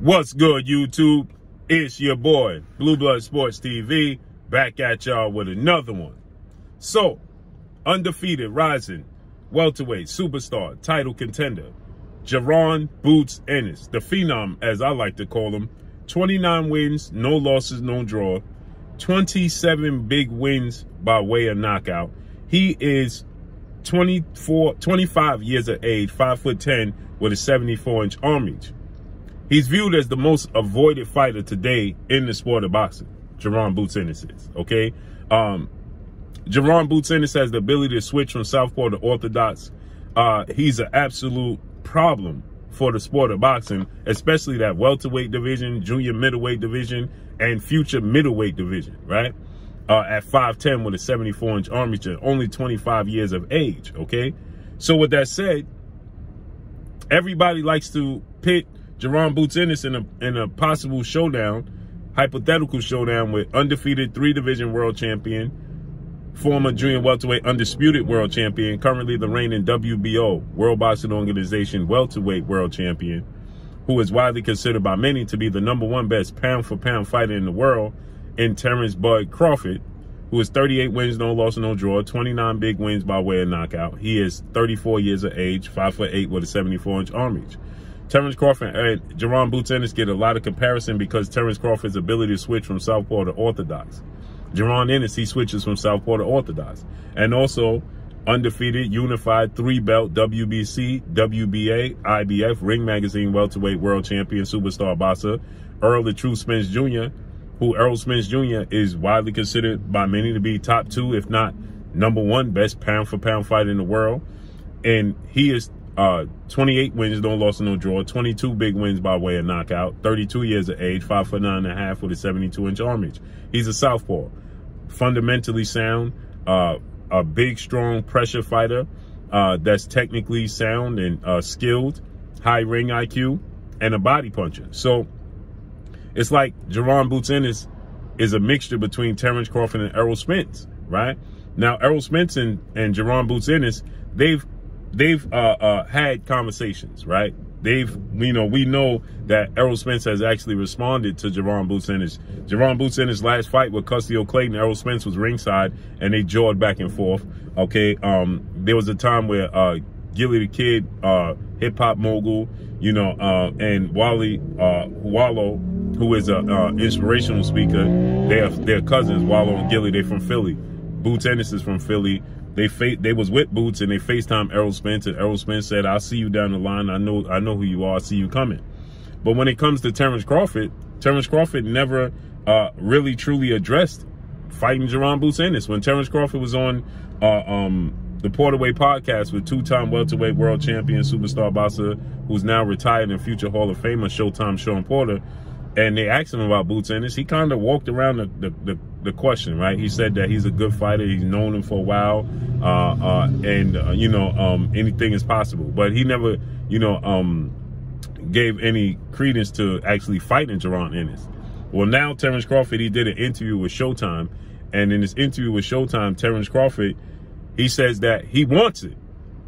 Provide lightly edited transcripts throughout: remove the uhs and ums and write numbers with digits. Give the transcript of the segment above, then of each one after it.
What's good, YouTube? It's your boy, Blue Blood Sports TV, back at y'all with another one. So, undefeated, rising, welterweight, superstar, title contender, Jaron Boots Ennis, the Phenom, as I like to call him. 29 wins, no losses, no draw. 27 big wins by way of knockout. He is 25 years of age, 5'10", with a 74-inch arm reach. He's viewed as the most avoided fighter today in the sport of boxing. Jaron Boots Ennis is, okay? Jaron Boots Ennis has the ability to switch from southpaw to orthodox. He's an absolute problem for the sport of boxing, especially that welterweight division, junior middleweight division, and future middleweight division, right? At 5'10" with a 74-inch arm reach and only 25 years of age, okay? So with that said, everybody likes to pit Jaron Boots Ennis in a possible showdown, hypothetical showdown with undefeated 3-division world champion, former junior welterweight undisputed world champion, currently the reigning WBO, World Boxing Organization welterweight world champion, who is widely considered by many to be the #1 best pound-for-pound fighter in the world, in Terence Crawford, who is 38 wins, no loss, no draw, 29 big wins by way of knockout. He is 34 years of age, 5'8" with a 74-inch arm reach. Terence Crawford and Jaron Boots Ennis get a lot of comparison because Terence Crawford's ability to switch from southpaw to orthodox. Jaron Ennis, he switches from southpaw to orthodox. And also, undefeated, unified, 3-belt WBC, WBA, IBF, Ring Magazine welterweight world champion, superstar boxer, Errol the True Spence Jr., who Errol Spence Jr. is widely considered by many to be top 2, if not #1 best pound-for-pound fighter in the world. And he is 28 wins, no loss, no draw, 22 big wins by way of knockout, 32 years of age, 5'9.5" with a 72-inch arm reach. He's a southpaw, fundamentally sound, a big, strong pressure fighter that's technically sound and skilled, high ring IQ, and a body puncher. So it's like Jaron Boots Ennis is a mixture between Terence Crawford and Errol Spence, right? Now, Errol Spence and Jaron Boots Ennis, they've had conversations, right? We know that Errol Spence has actually responded to Jaron Boots Ennis. Jaron Boots Ennis' last fight with Custio Clayton, Errol Spence was ringside, and they jawed back and forth, okay? There was a time where Gilly the Kid, hip-hop mogul, and Wallow, who is an inspirational speaker, they're cousins. Wallow and Gilly, they're from Philly. Boots Ennis is from Philly. They was with Boots, and they FaceTime Errol Spence, and Errol Spence said, "I'll see you down the line. I know who you are. I see you coming." But when it comes to Terence Crawford never really truly addressed fighting Jaron Boots Ennis. When Terence Crawford was on the Porterweight podcast with 2-time welterweight world champion, superstar boxer, who's now retired and future Hall of Famer, Showtime Sean Porter, and they asked him about Boots Ennis, he kind of walked around the question, right? He said that he's a good fighter. He's known him for a while, anything is possible. But he never, gave any credence to actually fighting Jaron Ennis. Well, now Terence Crawford, he did an interview with Showtime, and in this interview with Showtime, Terence Crawford, he says that he wants it.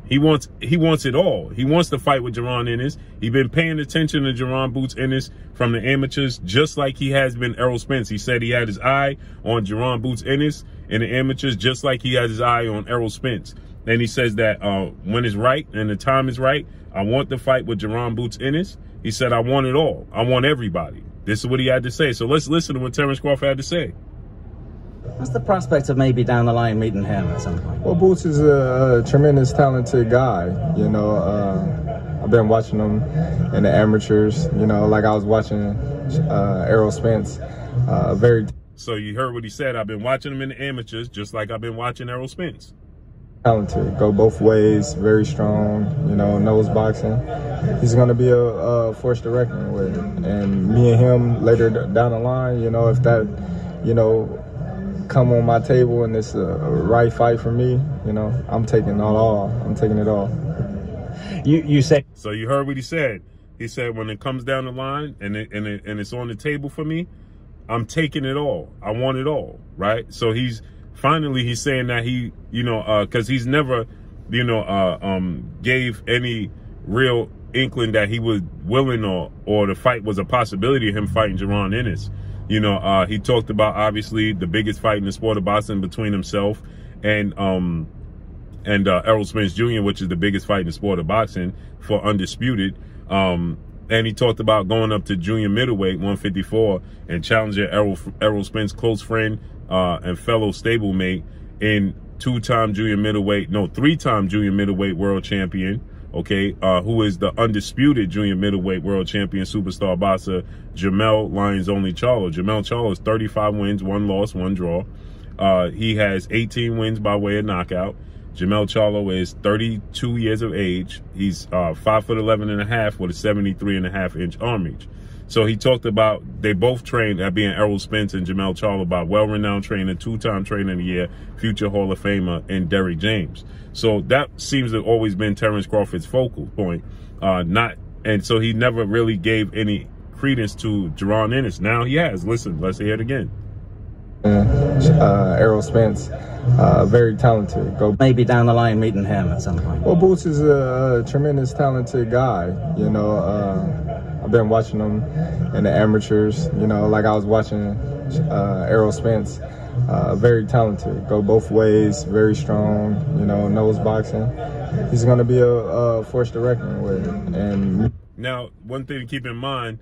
He wants it all. He wants to fight with Jaron Ennis. He's been paying attention to Jaron Boots Ennis from the amateurs, just like he has been Errol Spence. He said he had his eye on Jaron Boots Ennis in the amateurs, just like he has his eye on Errol Spence. And he says that when it's right and the time is right, I want to fight with Jaron Boots Ennis. He said, I want it all. I want everybody. This is what he had to say. So let's listen to what Terence Crawford had to say. What's the prospect of maybe down the line meeting him at some point? Well, Boots is a tremendous talented guy. I've been watching him in the amateurs, like I was watching Errol Spence. So you heard what he said. I've been watching him in the amateurs, just like I've been watching Errol Spence. Talented, go both ways, very strong, knows boxing. He's going to be a force to reckon with. And me and him later down the line, if that, come on my table and it's a right fight for me, I'm taking it all. I'm taking it all. You said. So you heard what he said. He said when it comes down the line and it's on the table for me, I'm taking it all. I want it all, right? So he's saying that he, because he's never, gave any real inkling that he was willing or the fight was a possibility of him fighting Jaron Ennis. You know, he talked about obviously the biggest fight in the sport of boxing between himself and Errol Spence Jr., which is the biggest fight in the sport of boxing for Undisputed. And he talked about going up to junior middleweight 154 and challenging Errol Spence, close friend and fellow stablemate, in three-time junior middleweight world champion, okay, who is the undisputed junior middleweight world champion superstar boxer Jermell Lions Only Charlo. Jermell Charlo is 35 wins, 1 loss, 1 draw. He has 18 wins by way of knockout. Jermell Charlo is 32 years of age. He's 5'11.5" with a 73.5-inch arm reach. So he talked about they both trained, that being Errol Spence and Jermell Charlo, by well-renowned trainer, 2-time trainer of the year, future Hall of Famer, and Derrick James. So that seems to have always been Terence Crawford's focal point. And so he never really gave any credence to Jaron Ennis. Now he has. Listen, let's hear it again. Errol Spence, very talented. Maybe down the line meeting him at some point. Well, Boots is a tremendous talented guy. You know, I've been watching him in the amateurs. You know, like I was watching Errol Spence. Very talented. Go both ways. Very strong. You know, knows boxing. He's going to be a force to reckon with. And now, one thing to keep in mind.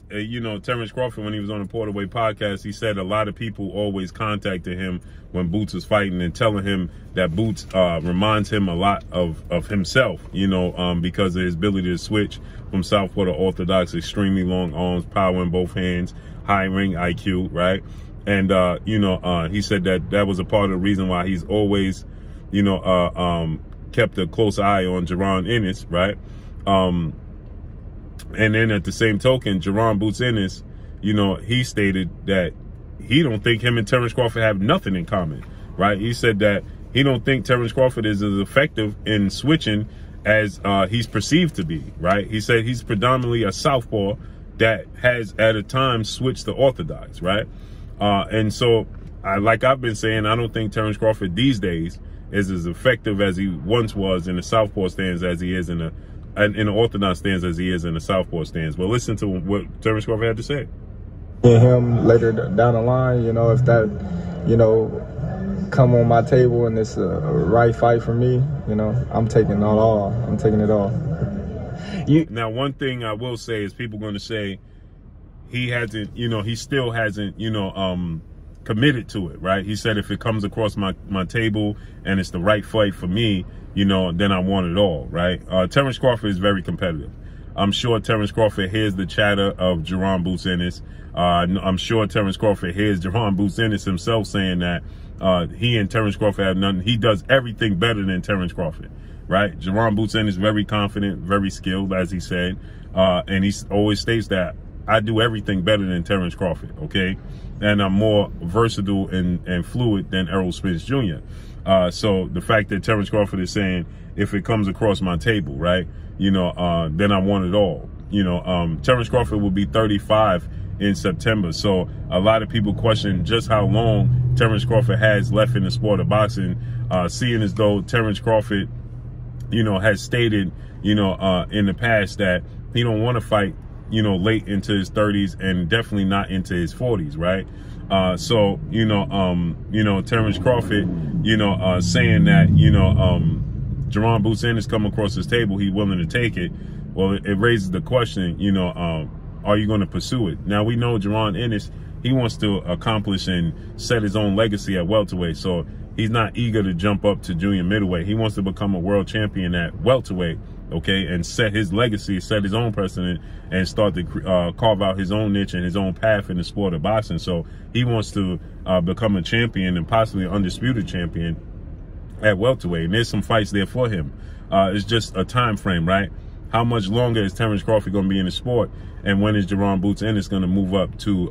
You know, Terence Crawford, when he was on the Porterweight podcast, he said a lot of people always contacted him when Boots was fighting and telling him that Boots reminds him a lot of himself, you know, because of his ability to switch from southpaw to orthodox, extremely long arms, power in both hands, high ring IQ, right? And, you know, he said that was a part of the reason why he's always, you know, kept a close eye on Jaron Ennis, right? And then at the same token, Jaron Boots Ennis, you know, he stated that he don't think him and Terence Crawford have nothing in common, right? He said that he don't think Terence Crawford is as effective in switching as he's perceived to be, right? He said he's predominantly a southpaw that has at a time switched to orthodox, right? And so, like I've been saying, I don't think Terence Crawford these days is as effective as he once was in the southpaw stance as he is in the orthodox stance as he is in the southpaw stance. But listen to what Terence Crawford had to say. And him later down the line, you know, if that, you know, come on my table and it's a right fight for me, you know, I'm taking it all. I'm taking it all. Now, one thing I will say is people going to say he hasn't, you know, he still hasn't, you know, committed to it, right? He said if it comes across my table and it's the right fight for me, you know, then I want it all, right? Terence Crawford is very competitive. I'm sure Terence Crawford hears the chatter of Jaron Boots Ennis. I'm sure Terence Crawford hears Jaron Boots Ennis himself saying that he and Terence Crawford have nothing. He does everything better than Terence Crawford, right? Jaron Boots Ennis is very confident, very skilled, as he said. And he always states that I do everything better than Terence Crawford, okay? And I'm more versatile and fluid than Errol Spence Jr. So the fact that Terence Crawford is saying, if it comes across my table, right, you know, then I want it all. You know, Terence Crawford will be 35 in September. So a lot of people question just how long Terence Crawford has left in the sport of boxing, seeing as though Terence Crawford, you know, has stated, you know, in the past that he don't want to fight, you know, late into his 30s and definitely not into his 40s, right? So, you know, Terence Crawford, you know, saying that, you know, Jaron Boots Ennis come across his table, he's willing to take it. Well, it raises the question, you know, are you going to pursue it? Now, we know Jaron Ennis, he wants to accomplish and set his own legacy at welterweight. So he's not eager to jump up to junior middleweight. He wants to become a world champion at welterweight, okay, and set his legacy, set his own precedent, and start to carve out his own niche and his own path in the sport of boxing. So he wants to become a champion and possibly an undisputed champion at welterweight. And there's some fights there for him. It's just a time frame, right? How much longer is Terence Crawford going to be in the sport? And when is Jaron Boots Ennis going to move up to,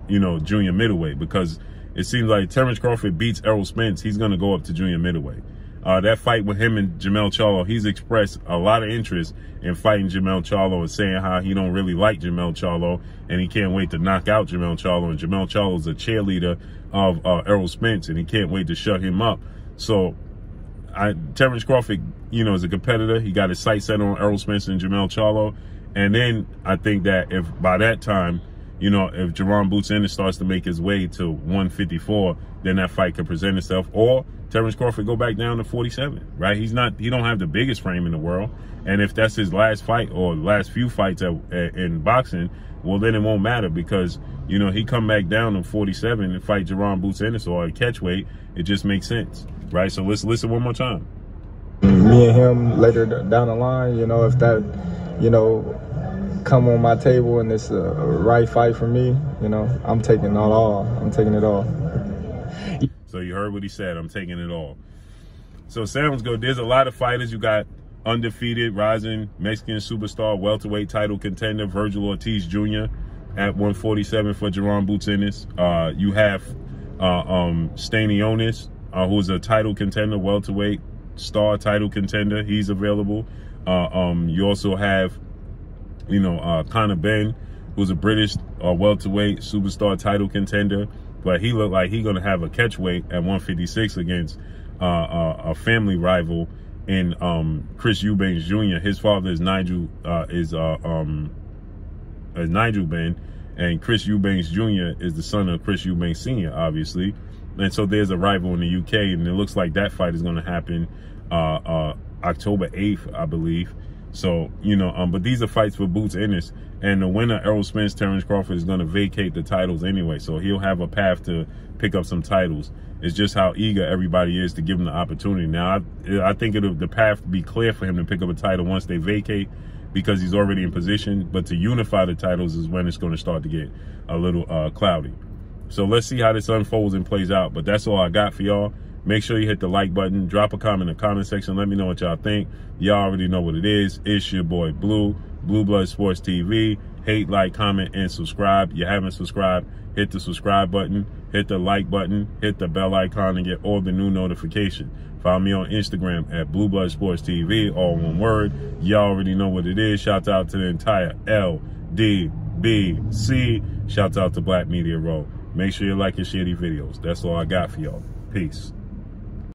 you know, junior middleweight? Because it seems like Terence Crawford beats Errol Spence, he's going to go up to junior middleweight. That fight with him and Jermell Charlo, he's expressed a lot of interest in fighting Jermell Charlo and saying how he don't really like Jermell Charlo and he can't wait to knock out Jermell Charlo. And Jermell Charlo is a cheerleader of Errol Spence and he can't wait to shut him up. So Terence Crawford, you know, is a competitor. He got his sights set on Errol Spence and Jermell Charlo. And then I think that if by that time, you know, if Jaron Boots Ennis starts to make his way to 154, then that fight could present itself. Or Terence Crawford go back down to 47, right? He don't have the biggest frame in the world. And if that's his last fight or last few fights in boxing, well, then it won't matter because, you know, he come back down to 47 and fight Jaron Boots Ennis or a catch weight. It just makes sense, right? So let's listen one more time. Me and him later down the line, you know, if that, you know, come on my table and it's a right fight for me, you know, I'm taking it all. I'm taking it all. So you heard what he said. I'm taking it all. So sounds good. There's a lot of fighters. You got undefeated, rising Mexican superstar, welterweight title contender, Virgil Ortiz Jr. at 147 for Jaron Boots Ennis. You have Stanionis, who's a title contender, welterweight star title contender. He's available. You also have, you know, Conor Ben, who's a British welterweight superstar title contender, but he looked like he's gonna have a catch weight at 156 against a family rival in Chris Eubanks Jr. His father is Nigel Ben, and Chris Eubanks Jr. is the son of Chris Eubanks Sr., obviously. And so there's a rival in the UK, and it looks like that fight is going to happen October 8th, I believe. So, you know, but these are fights for Boots Ennis, and the winner, Errol Spence, Terence Crawford, is going to vacate the titles anyway. So he'll have a path to pick up some titles. It's just how eager everybody is to give him the opportunity. Now, I think the path will be clear for him to pick up a title once they vacate because he's already in position. But to unify the titles is when it's going to start to get a little cloudy. So let's see how this unfolds and plays out. But that's all I got for y'all. Make sure you hit the like button. Drop a comment in the comment section. Let me know what y'all think. Y'all already know what it is. It's your boy Blue, Blue Blood Sports TV. Hate, like, comment, and subscribe. You haven't subscribed, hit the subscribe button, hit the like button, hit the bell icon, and get all the new notifications. Follow me on Instagram at Blue Blood Sports TV, all one word. Y'all already know what it is. Shout out to the entire LDBC. Shout out to Black Media Row. Make sure you like and share these videos. That's all I got for y'all. Peace.